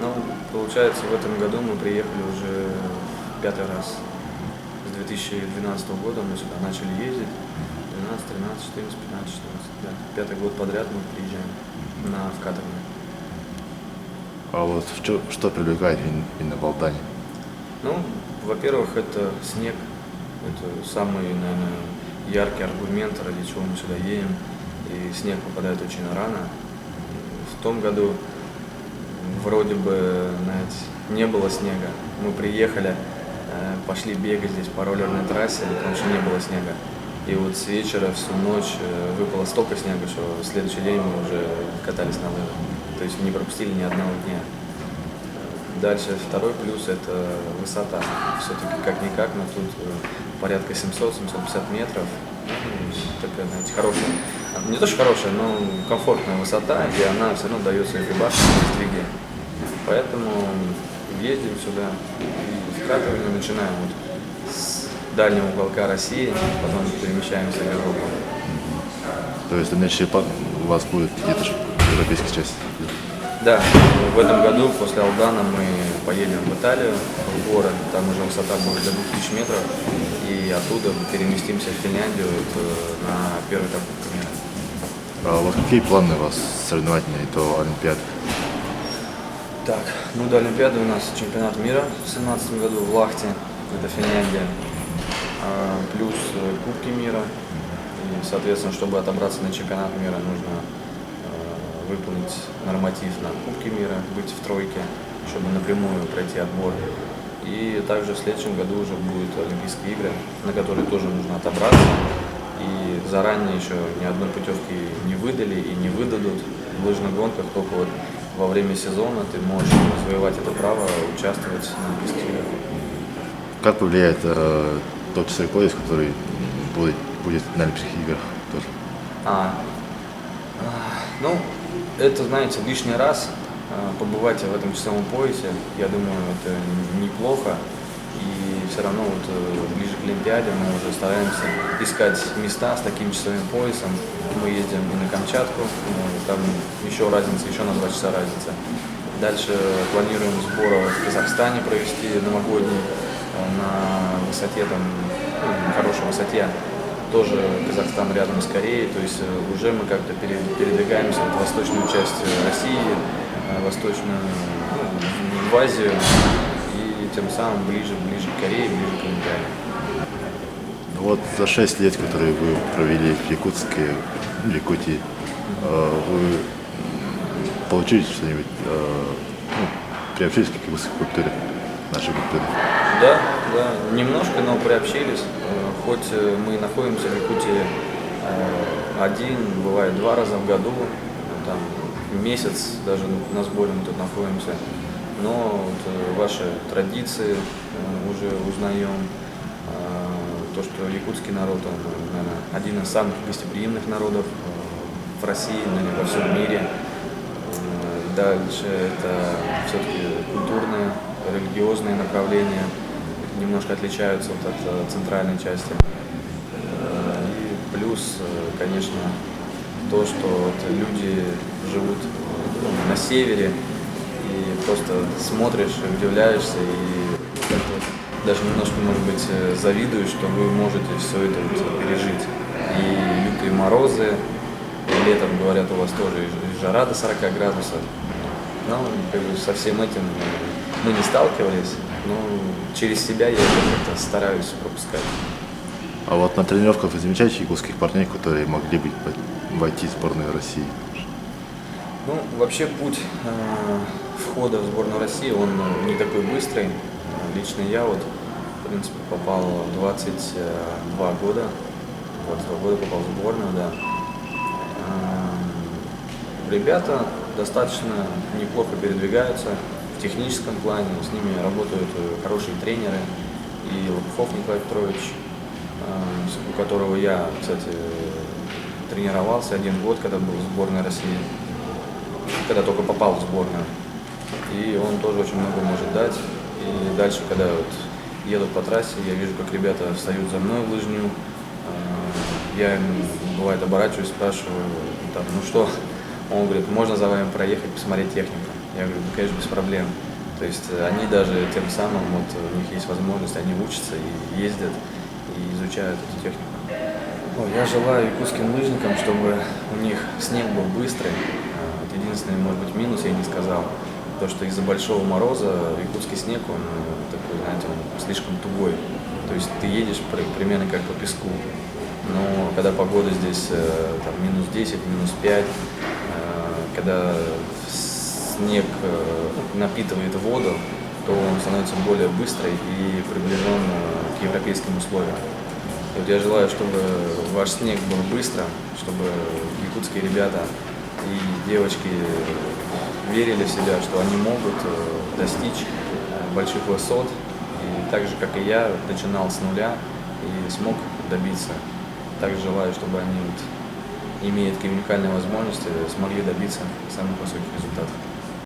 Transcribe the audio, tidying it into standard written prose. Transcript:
Ну, получается, в этом году мы приехали уже пятый раз. С 2012 года мы сюда начали ездить. 12, 13, 14, 15, 16. Да. Пятый год подряд мы приезжаем в каторгу. А вот что привлекает именно в Алдане? Ну, во-первых, это снег. Это самый, наверное, яркий аргумент, ради чего мы сюда едем. И снег попадает очень рано. В том году вроде бы, знаете, не было снега. Мы приехали, пошли бегать здесь по роллерной трассе, потому что не было снега. И вот с вечера всю ночь выпало столько снега, что в следующий день мы уже катались на лыжах. То есть не пропустили ни одного дня. Дальше второй плюс – это высота. Все-таки как-никак, но тут порядка 700-750 метров. Такая, знаете, хорошая, не то что хорошая, но комфортная высота, и она все равно дает свои башни и сдвиги. Поэтому ездим сюда и вкатываем, начинаем вот с дальнего уголка России, потом перемещаемся в Европу. То есть дальнейший план у вас будет где-то в европейской части? Да, в этом году после Алдана мы поедем в Италию, в город, там уже высота будет до 2000 метров, и оттуда переместимся в Финляндию на первый этап мира. А вот какие планы у вас соревновательные до Олимпиады? Так, ну до Олимпиады у нас чемпионат мира в 2017 году в Лахте, это Финляндия, плюс Кубки мира. И, соответственно, чтобы отобраться на чемпионат мира, нужно выполнить норматив на Кубке мира, быть в тройке, чтобы напрямую пройти отбор. И также в следующем году уже будут Олимпийские игры, на которые тоже нужно отобраться. И заранее еще ни одной путевки не выдали и не выдадут. В лыжных гонках только вот во время сезона ты можешь завоевать это право участвовать на Олимпийских играх. Как повлияет тот часовой пояс, который будет на Олимпийских играх тоже? Ну, это, знаете, лишний раз побывать в этом часовом поясе, я думаю, это неплохо. И все равно вот ближе к Олимпиаде мы уже стараемся искать места с таким часовым поясом. Мы ездим и на Камчатку, там еще разница, еще на 2 часа разница. Дальше планируем сборы в Казахстане провести новогодний на высоте, там, хорошей высоте. Тоже Казахстан рядом с Кореей, то есть уже мы как-то передвигаемся в восточную часть России, восточную, в Азию, и тем самым ближе к Корее, ближе к Олимпиаде. Вот за 6 лет, которые вы провели в Якутске, в Якутии, вы получили что-нибудь, приобщились к якутской культуре, нашей культуре? Да, немножко, но приобщились. Хоть мы находимся в Якутии один, бывает 2 раза в году, там месяц даже на сборе мы тут находимся. Но вот ваши традиции уже узнаем. То, что якутский народ, он, наверное, один из самых гостеприимных народов в России, наверное, во всем мире. Дальше это все-таки культурные, религиозные направления немножко отличаются вот от центральной части. И плюс, конечно, то, что вот люди живут на севере, и просто смотришь, удивляешься, и даже немножко, может быть, завидуешь, что вы можете все это вот пережить. И лютые морозы, и летом, говорят, у вас тоже и жара до 40 градусов. Но как бы со всем этим мы не сталкивались, но через себя я это как-то стараюсь пропускать. А вот на тренировках вы замечаете якутских парней, которые могли бы войти в сборную России? Ну, вообще путь входа в сборную России, он не такой быстрый. Лично я вот, в принципе, попал в 22 года. 22 года попал в сборную, да. Ребята достаточно неплохо передвигаются в техническом плане, с ними работают хорошие тренеры. И Лопухов Николай Петрович, у которого я, кстати, тренировался 1 год, когда был в сборной России, когда только попал в сборную. И он тоже очень много может дать. И дальше, когда вот еду по трассе, я вижу, как ребята встают за мной в лыжню. Я им, бывает, оборачиваюсь, спрашиваю, там, ну что? Он говорит, можно за вами проехать, посмотреть технику. Я говорю, ну, конечно, без проблем. То есть они даже тем самым, вот у них есть возможность, они учатся и ездят, и изучают эту технику. Ой, я желаю якутским лыжникам, чтобы у них снег был быстрый. Вот единственный, может быть, минус я не сказал, то, что из-за большого мороза якутский снег, он такой, знаете, он слишком тугой. То есть ты едешь примерно как по песку. Но когда погода здесь там, минус 10, минус 5, когда снег напитывает воду, то он становится более быстрый и приближен к европейским условиям. И вот я желаю, чтобы ваш снег был быстро, чтобы якутские ребята и девочки верили в себя, что они могут достичь больших высот. И так же, как и я, начинал с нуля и смог добиться. Также желаю, чтобы они, вот, имея такие уникальные возможности, смогли добиться самых высоких результатов.